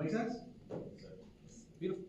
That make sense? Beautiful.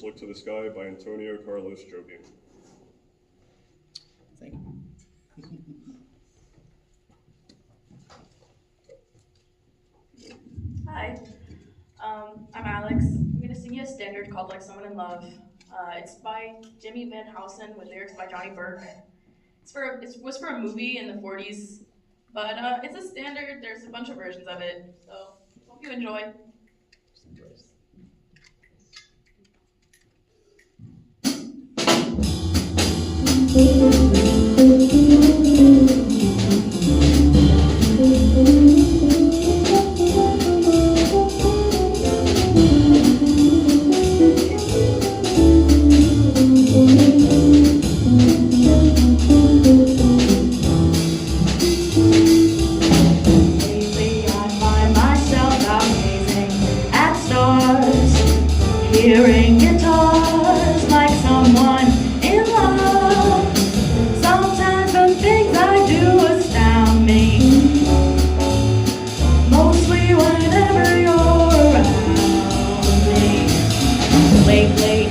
Look to the Sky by Antonio Carlos Jobim. Thank you. Hi, I'm Alex. I'm going to sing you a standard called Like Someone in Love. It's by Jimmy Van Housen with lyrics by Johnny Burke. It was for a movie in the 40s, but it's a standard. There's a bunch of versions of it, so hope you enjoy. Lately I find myself out gazing at stars, hearing guitars like someone in love. Sometimes the things I do astound me, mostly whenever you're around me. Lately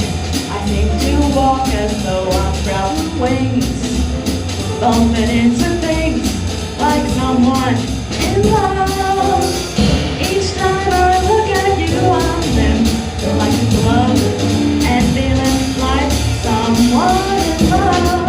I seem to walk as though I'm sprouting wings, bumping into things like someone in love. Each time I look at you, I'm limp like a glove and feeling like someone in love.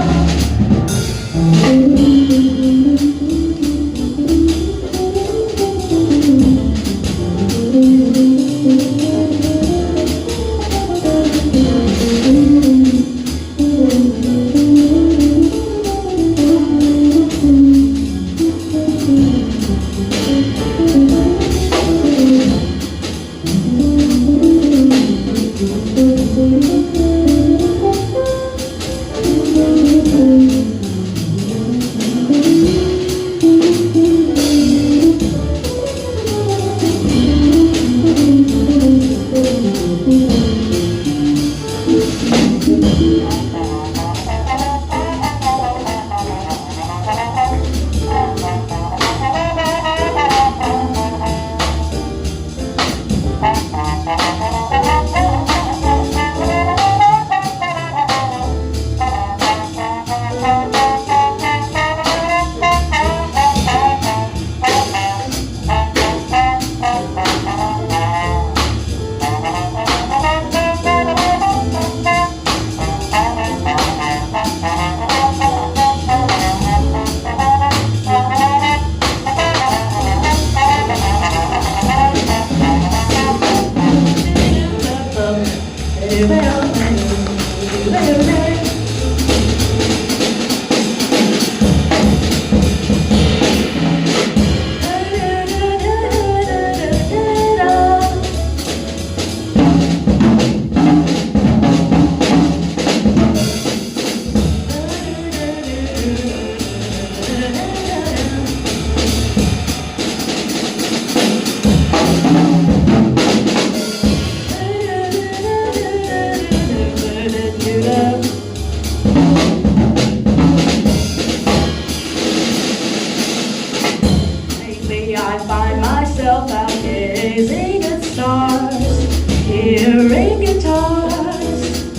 Lately I find myself out gazing at stars, hearing guitars,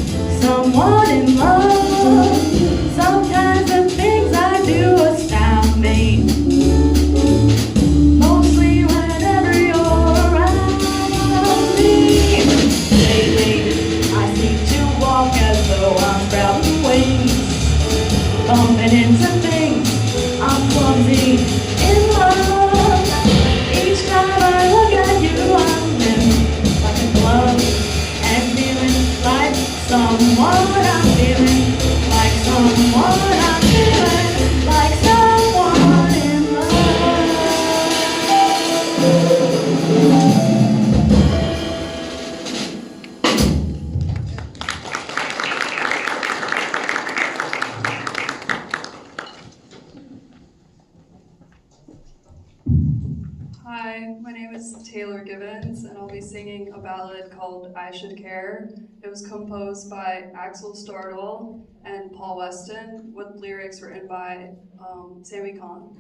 someone in love. Sometimes the things I do astound me, mostly whenever you're around me. Lately I seem to walk as though I'm sprouting wings, bumping into things, I'm clumsy in love. Each time I look at you, I'm limp like a glove and feeling like someone. I'm feeling like someone. I'm feeling like someone in Hi, my name is Taylor Gibbons, and I'll be singing a ballad called I Should Care. It was composed by Axel Stardal and Paul Weston, with lyrics written by Sammy Kahn.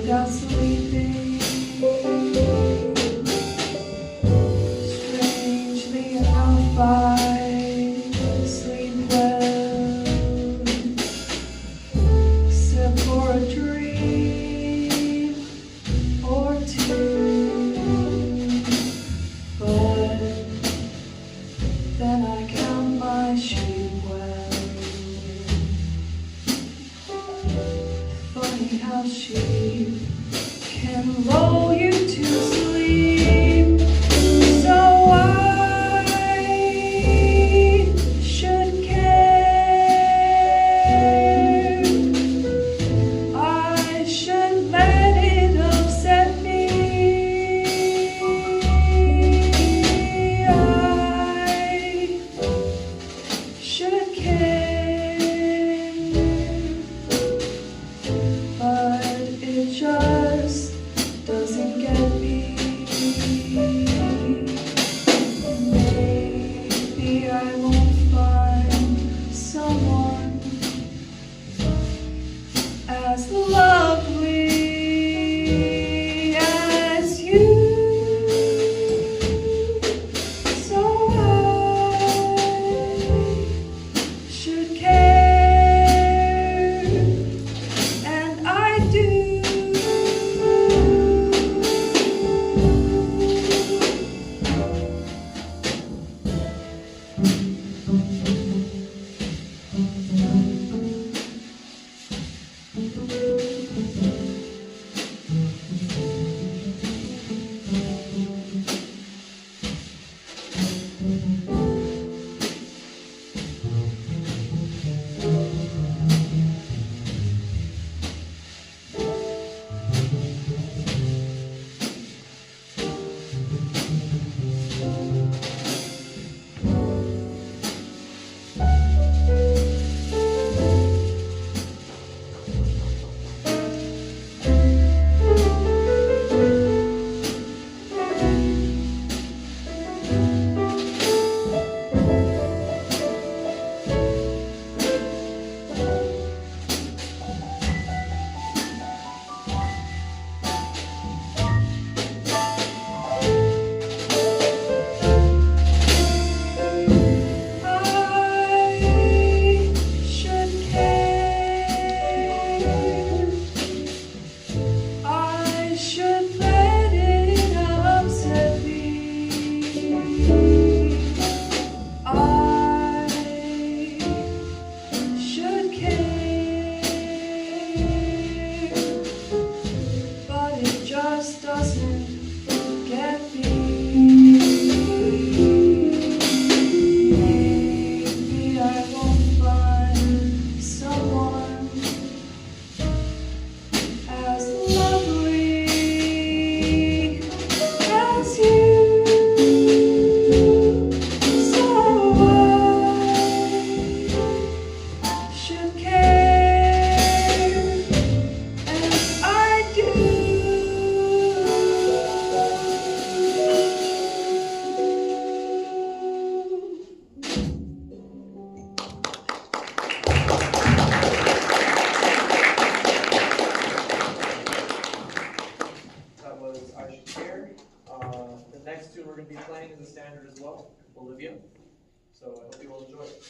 without sleeping. Strangely enough, I sleep well, except for a dream or two. But then I count my sheep well. Funny how sheep can lull you to sleep. So I should care. I should let it upset me. I should care, but it just doesn't get me. Maybe I won't find someone as lovely as you. So I should care, and I do. I should let it upset me. I should care, but it just doesn't get me. Maybe I won't find someone as lovely as you. So I should care, and I do. That was I Should Care. The next two we're going to be playing is a standard as well, Olivia. So I hope you will enjoy it.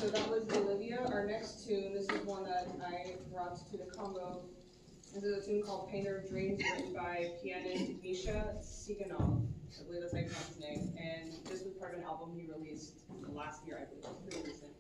So that was Bolivia. Our next tune, this is one that I brought to the combo. This is a tune called Painter of Dreams, written by pianist Misha Siganov. I believe that's how you pronounce his name. And this was part of an album he released last year, I believe. Pretty recent.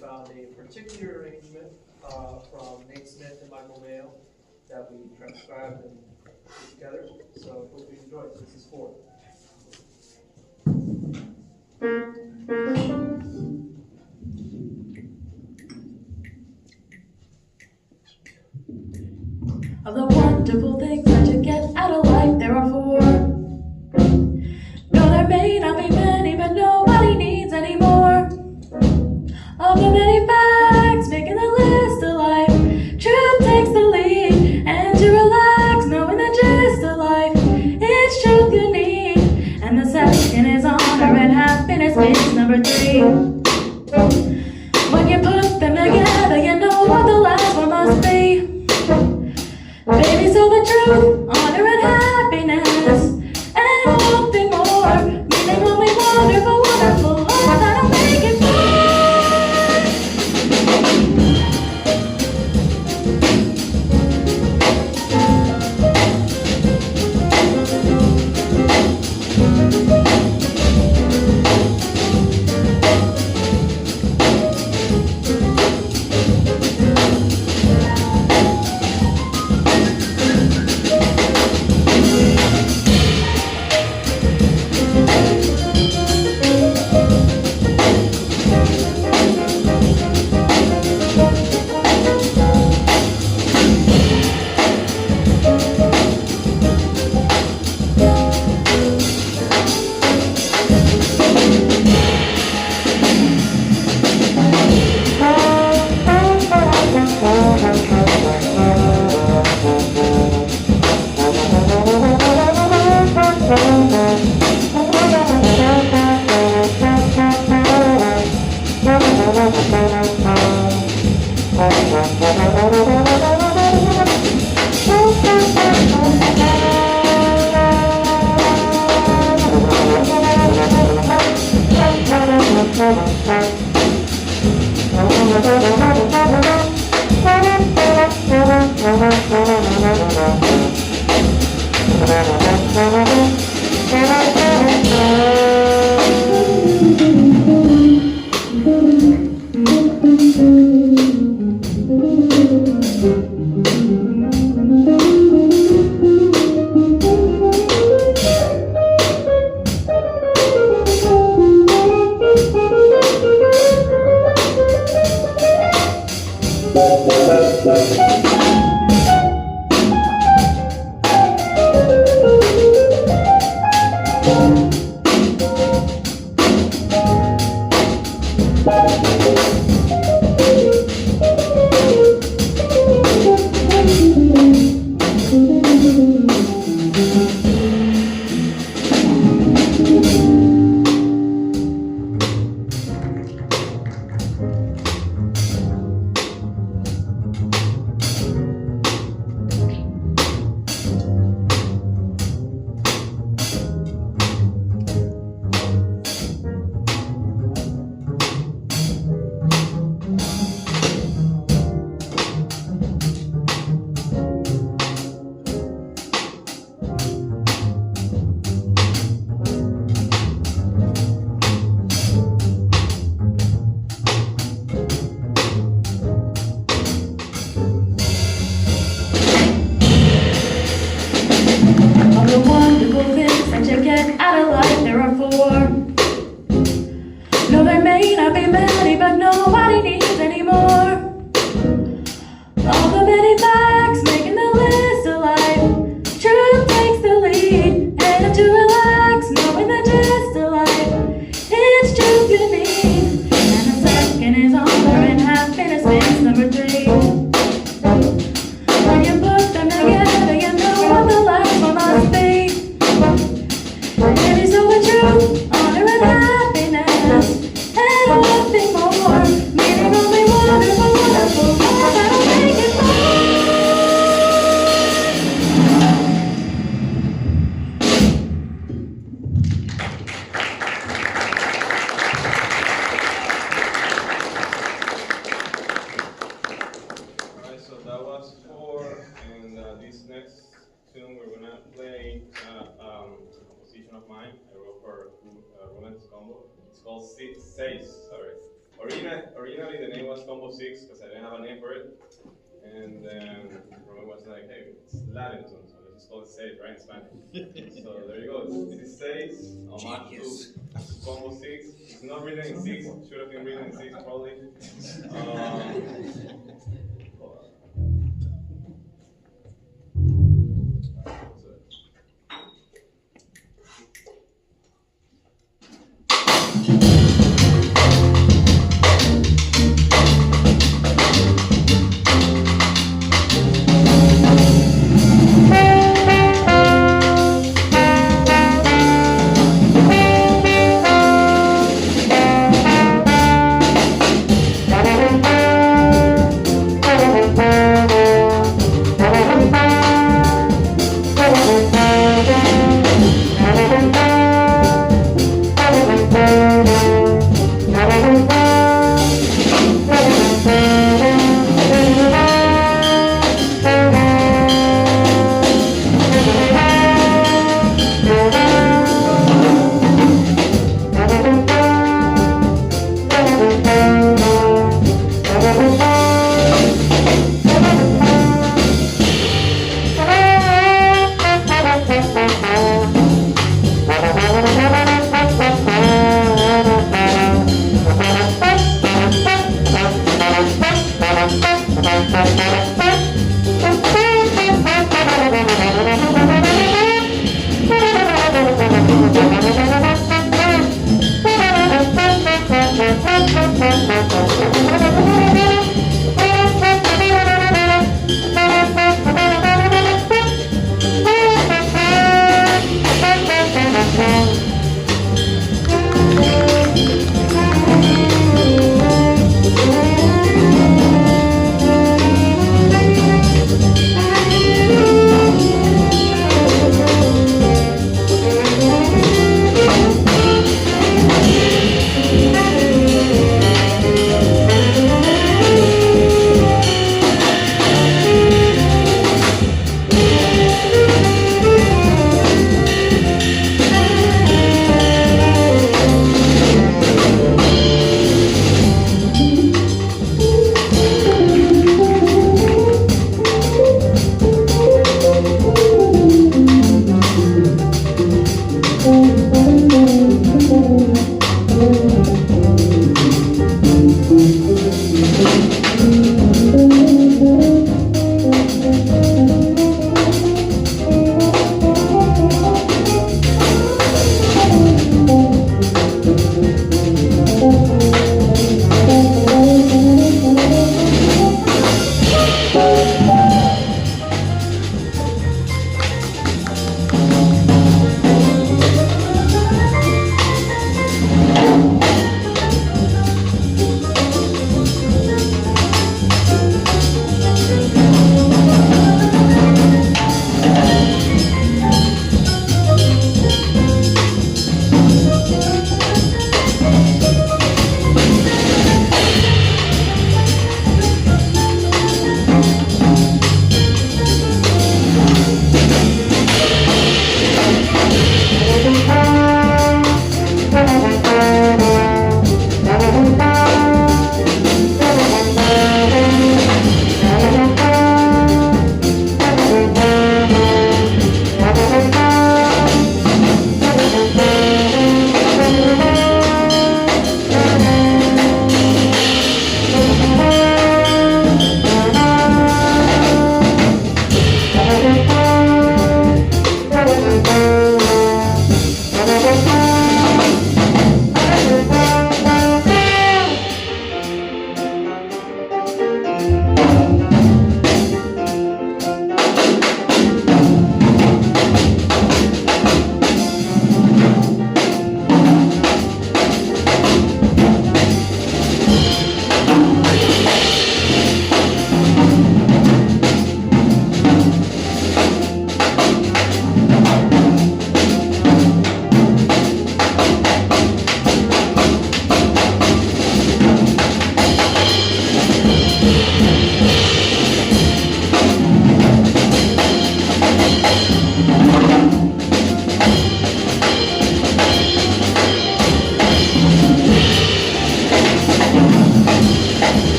found a particular arrangement from Nate Smith and Michael Mayo that we transcribed and put together. So hope you enjoy it. This is 4. Of the wonderful things that you get out of life, there are 4. No, there may not be many, but nobody needs any more. Of the many facts making the list of life, truth takes the lead, and to relax, knowing the gist of life, it's truth you need. And the second is honor, and happiness is number 3. When you put them together, you know what the last one must be. Baby, so the truth, honor and happiness, and one thing more, meaning only wonderful, wonderful love that'll make it fun. Originally, the name was Combo 6 because I didn't have a name for it. And then Roman was like, hey, it's Latin tune, so let's just call it 6, right, in Spanish. So there you go. This is 6, homage to Combo 6. It's not written in 6, should have been written in 6 probably. Hold on.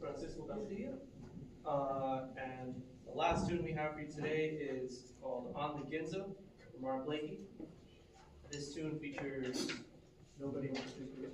Francisco Casilla. And the last tune we have for you today is called On the Ginza from Mark Blakey. This tune features nobody wants to do it.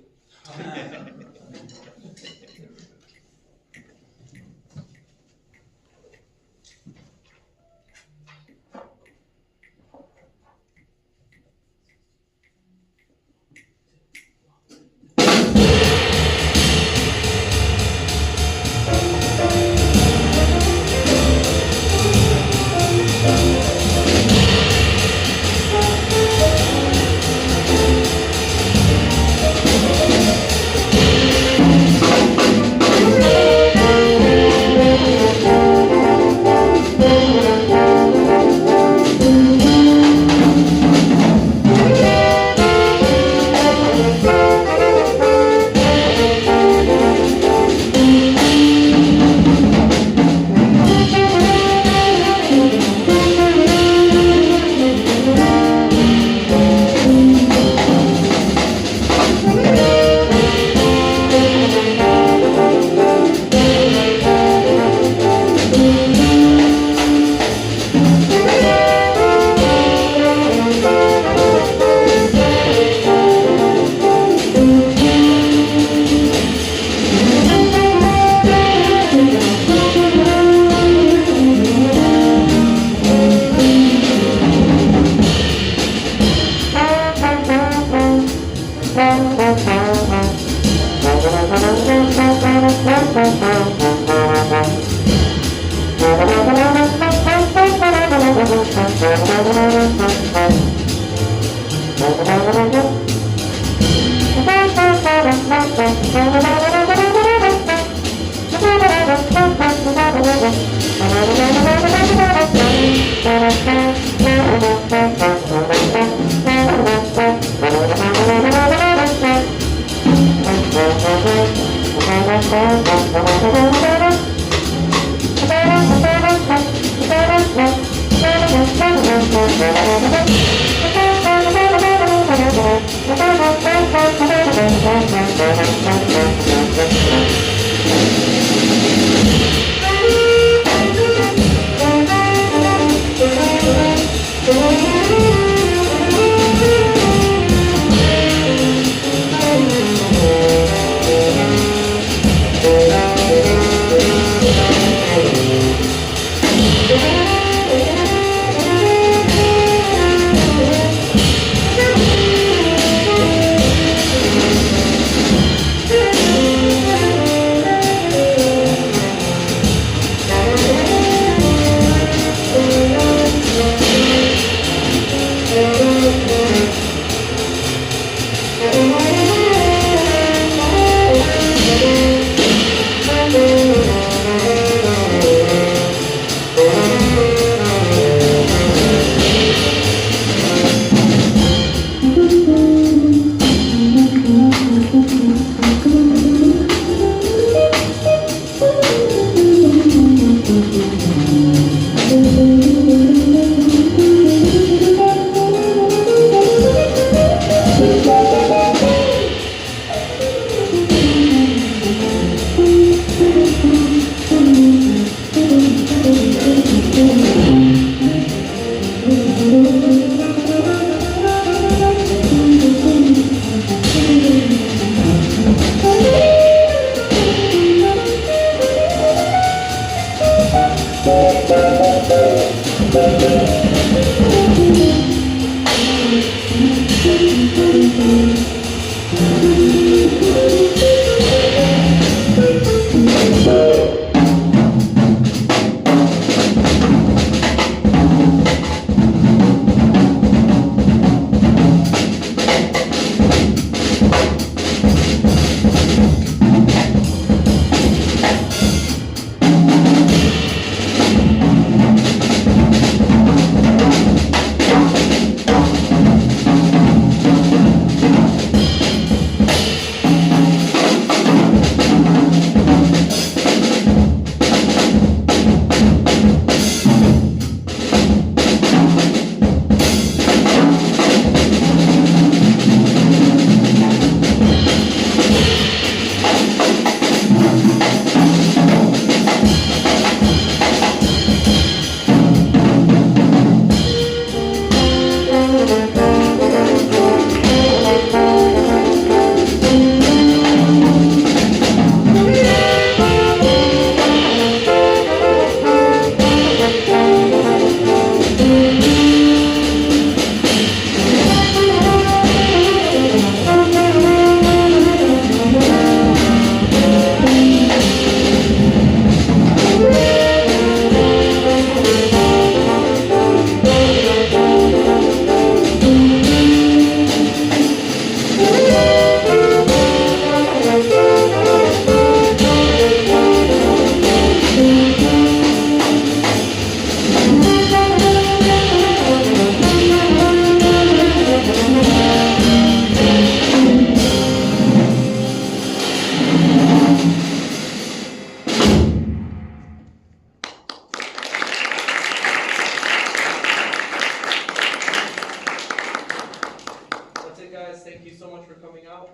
guys, thank you so much for coming out.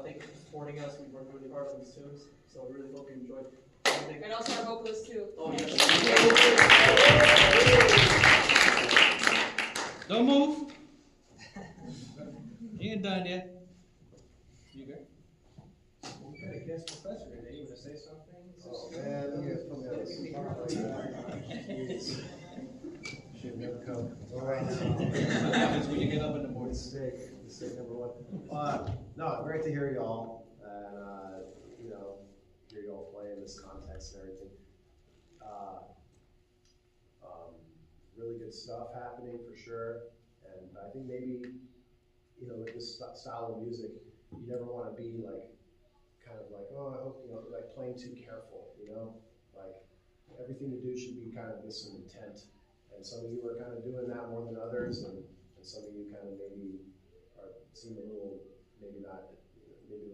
Thank you for supporting us. We worked really hard on these tunes, so I really hope you enjoyed. And also our vocalist too. Oh, yes. Don't move. You ain't done yet. You good? We got a guest professor today. You want to say something? Oh, man, look at coming out of the spot like that. Should never come. All right now. What happens when you get up in the morning? Mistake number one. No, great to hear y'all, and, hear y'all play in this context and everything. Really good stuff happening for sure, and I think maybe, with this style of music, you never want to be like, kind of like, oh, I hope, like playing too careful, like everything you do should be kind of with some intent. And some of you are kind of doing that more than others, and some of you kind of maybe seem a little, maybe a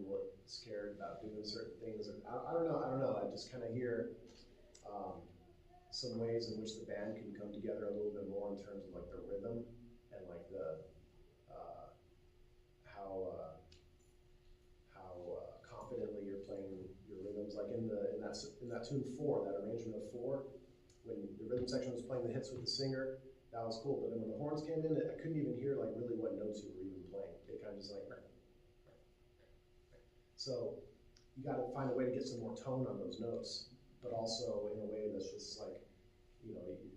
little scared about doing certain things. I don't know. I just kind of hear some ways in which the band can come together a little bit more in terms of like the rhythm and like the how confidently you're playing your rhythms. Like in that tune 4, that arrangement of 4. When the rhythm section was playing the hits with the singer, that was cool. But then when the horns came in, I couldn't even hear like really what notes you were even playing. They kind of just like. So you got to find a way to get some more tone on those notes, but also in a way that's just like,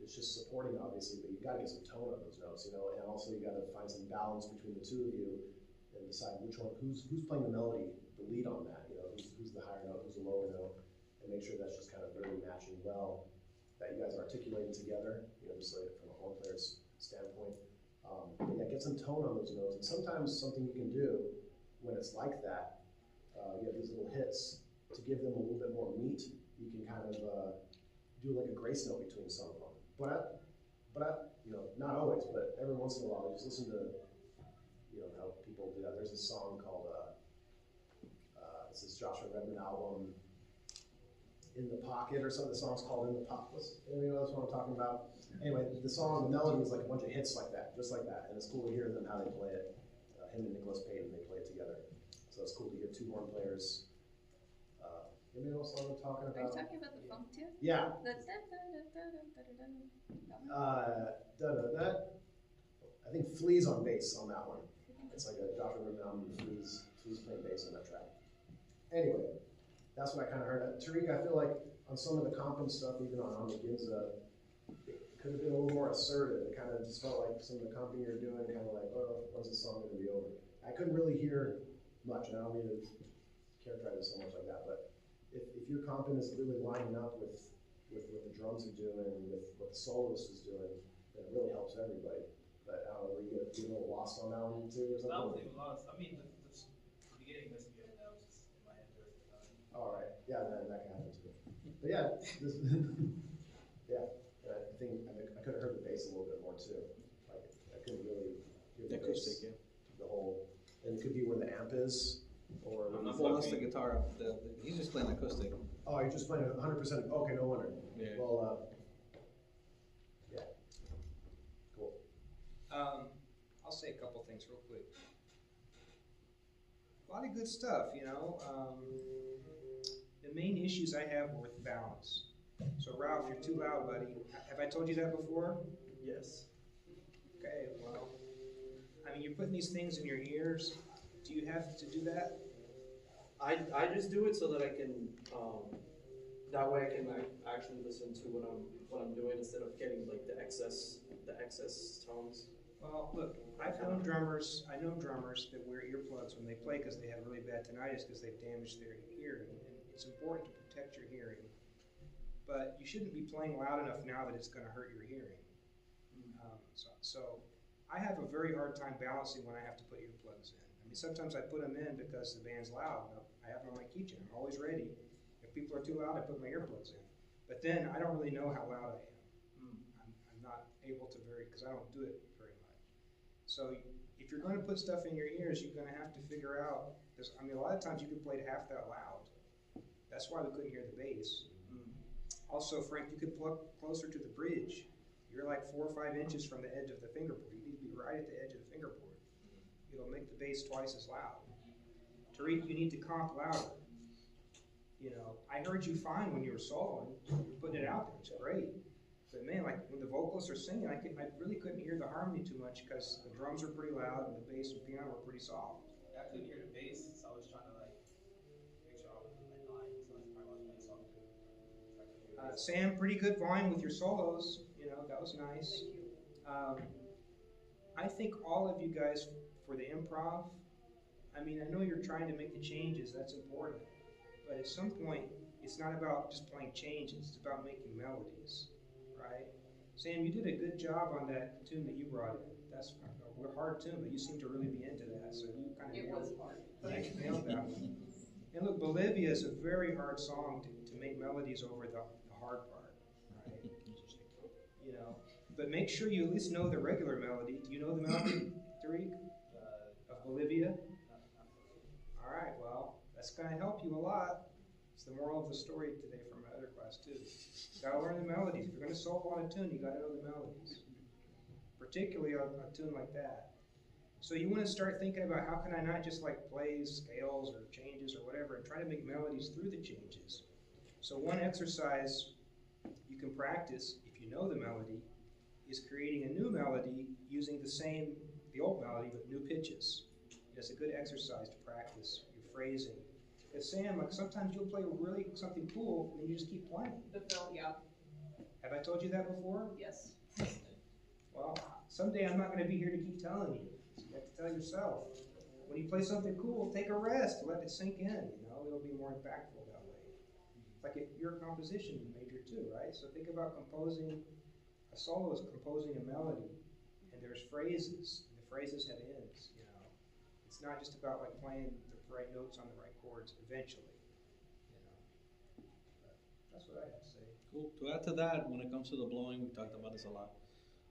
it's just supporting obviously, but you got to get some tone on those notes, and also you got to find some balance between the two of you and decide which one, who's playing the melody, the lead on that, who's the higher note, who's the lower note, and make sure that's just kind of really matching well. That you guys are articulating together, just like from a horn player's standpoint. But yeah, get some tone on those notes. And sometimes something you can do when it's like that, you have these little hits, to give them a little bit more meat, you can kind of do like a grace note between some of them. But not always, but every once in a while, just listen to, how people do that. There's a song called, it's this Joshua Redman album, In the Pocket, or some of the songs called In the Pocket. Anybody know that's what I'm talking about? Anyway, the song, the melody is like a bunch of hits like that, just like that, and it's cool to hear them how they play it. Him and Nicholas Payton, they play it together. So it's cool to hear 2 horn players. Anybody know what song I'm talking about? Are you talking about the funk too? Yeah. The I think Flea's on bass on that one. It's like a Joshua Redman album, Flea's playing bass on that track. Anyway, that's what I kind of heard. Tariq, I feel like on some of the comping stuff, even on the Ginza, it could have been a little more assertive. It kind of just felt like some of the comping you're doing, kind of like, oh, when's this song going to be over? I couldn't really hear much, and I don't mean to characterize it so much like that, but if your comping is really lining up with what the drums are doing, with what the soloist is doing, then it really helps everybody. But I don't know, were you a little lost on that one too, or something? I wasn't even lost. I mean, the beginning was good. That was just in my head the rest of the time. All right, yeah, that can happen too. But yeah, yeah, and I think I could have heard the bass a little bit more too. Like I couldn't really hear the bass, the whole, and it could be where the amp is, or Well, that's the guitar. He's just playing acoustic. oh, you're just playing 100%. Okay, no wonder. Yeah. Well, yeah, cool. I'll say a couple things real quick. A lot of good stuff, The main issues I have were with balance. So Ralph, you're too loud, buddy. Have I told you that before? Yes. Okay, well, I mean, you're putting these things in your ears. Do you have to do that? I just do it so that I can, that way I can actually listen to what I'm doing instead of getting like the excess tones. Well, look, I know drummers that wear earplugs when they play because they have really bad tinnitus because they've damaged their hearing. And it's important to protect your hearing. But you shouldn't be playing loud enough now that it's going to hurt your hearing. So I have a very hard time balancing when I have to put earplugs in. I mean, sometimes I put them in because the band's loud. I have them on my keychain. I'm always ready. If people are too loud, I put my earplugs in. But then I don't really know how loud I am. I'm not able to because I don't do it very much. So if you're going to put stuff in your ears, you're going to have to figure out, because I mean, a lot of times you could play it half that loud. That's why we couldn't hear the bass. Also, Frank, you could plug closer to the bridge. You're like 4 or 5 inches from the edge of the fingerboard. You need to be right at the edge of the fingerboard. it'll make the bass twice as loud. Tariq, you need to comp louder. You know, I heard you fine when you were soloing, you're putting it out there, it's great. But man, like when the vocalists are singing, I really couldn't hear the harmony too much because the drums are pretty loud and the bass and piano were pretty soft. I couldn't hear the bass, so I was trying to like make sure I was in line, so that's probably why I was playing soft too. Sam, pretty good volume with your solos, you know, that was nice. I think all of you guys for the improv, I mean, I know you're trying to make the changes, that's important. But at some point, it's not about just playing changes, it's about making melodies, right? Sam, you did a good job on that tune that you brought in. That's a hard tune, but you seem to really be into that, so you kind of nailed that one. And look, Bolivia is a very hard song to make melodies over the hard part, right? You know, but make sure you at least know the regular melody. Do you know the melody, Tariq, of Bolivia? All right, well, that's going to help you a lot. It's the moral of the story today from my other class too. You got to learn the melodies. If you're going to solo on a tune, you got to know the melodies, particularly on a tune like that. So you want to start thinking about how can I not just like play scales or changes or whatever and try to make melodies through the changes. So one exercise you can practice if you know the melody is creating a new melody using the old melody but new pitches. It's a good exercise to practice your phrasing. Because Sam, like sometimes you'll play really something cool and then you just keep playing. The film, yeah. Have I told you that before? Yes. Well, someday I'm not going to be here to keep telling you. You have to tell yourself. When you play something cool, take a rest, let it sink in, you know, it'll be more impactful that way. Like if you're a composition major too, right? So think about composing, a solo is composing a melody, and there's phrases, and the phrases have ends, you know. It's not just about like playing the right notes on the right chords eventually, you know. But that's what I have to say. Cool. To add to that, when it comes to the blowing, we talked about this a lot,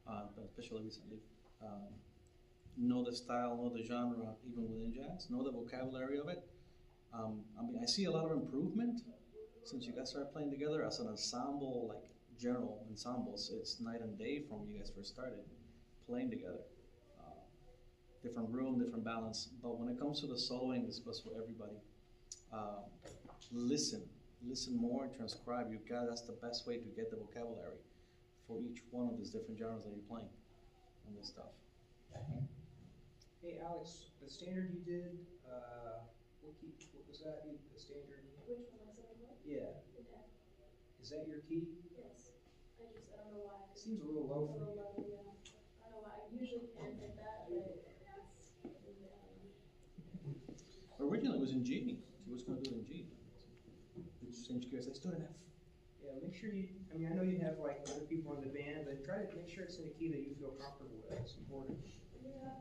but especially recently. Know the style, know the genre, even within jazz, know the vocabulary of it. I mean, I see a lot of improvement since you guys started playing together as an ensemble, like general ensembles. It's night and day from when you guys first started playing together. Different room, different balance. But when it comes to the soloing, this goes for everybody. Listen more, transcribe. That's the best way to get the vocabulary for each one of these different genres that you're playing on this stuff. Hey Alex, the standard you did, what was that? The standard? Which one was it? Yeah. Is that your key? Yes. I don't know why. It seems a little low for you. Yeah. I don't know why. I usually can't hit that, but Originally it was in G. She was going to do it in G. Did you change gears? Let's do it in F. Yeah, make sure I mean, I know you have like other people in the band, but try to make sure it's in a key that you feel comfortable with. It's important. yeah,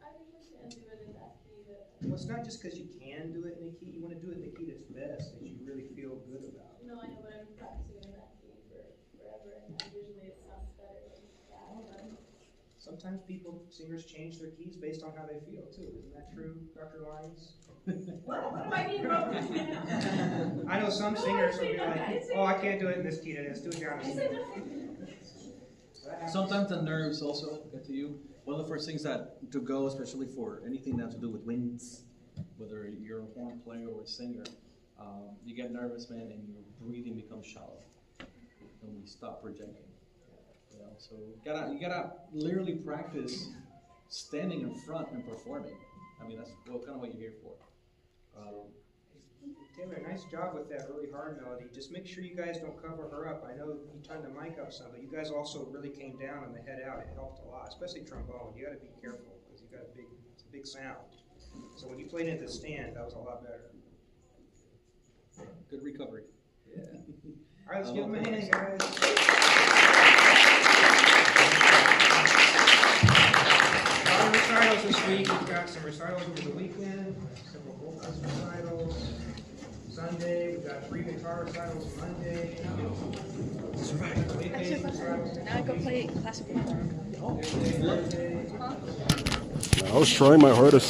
I usually can't do it in that key. Well, it's not just because you can do it in a key. You want to do it in the key that's best, that you really feel good about. No, I know, but I've been practicing in that key for forever, and usually it sounds better than that. Sometimes singers change their keys based on how they feel too. Isn't that true, Dr. Lyons? What am I being wrong with now? I know some singers will be like, oh, I can't do it in this key, let's do it down in this key. Sometimes the nerves also get to you. One of the first things to go, especially for anything that has to do with winds, whether you're a horn player or a singer, you get nervous, man, and your breathing becomes shallow, and we stop projecting. You know, so you gotta literally practice standing in front and performing. I mean, that's kind of what you're here for. Taylor, nice job with that really hard melody. Just make sure you guys don't cover her up. I know you turned the mic up some, but you guys also really came down on the head out. It helped a lot, especially trombone. You got to be careful because you got it's a big sound. So when you played into the stand, that was a lot better. Good recovery. Yeah. All right, let's give them a hand, guys. A lot of recitals this week. We've got some recitals over the weekend, several vocals recitals. Sunday, we've got 3 guitar recitals Monday. That's right. Now I go play classical. I was trying my hardest.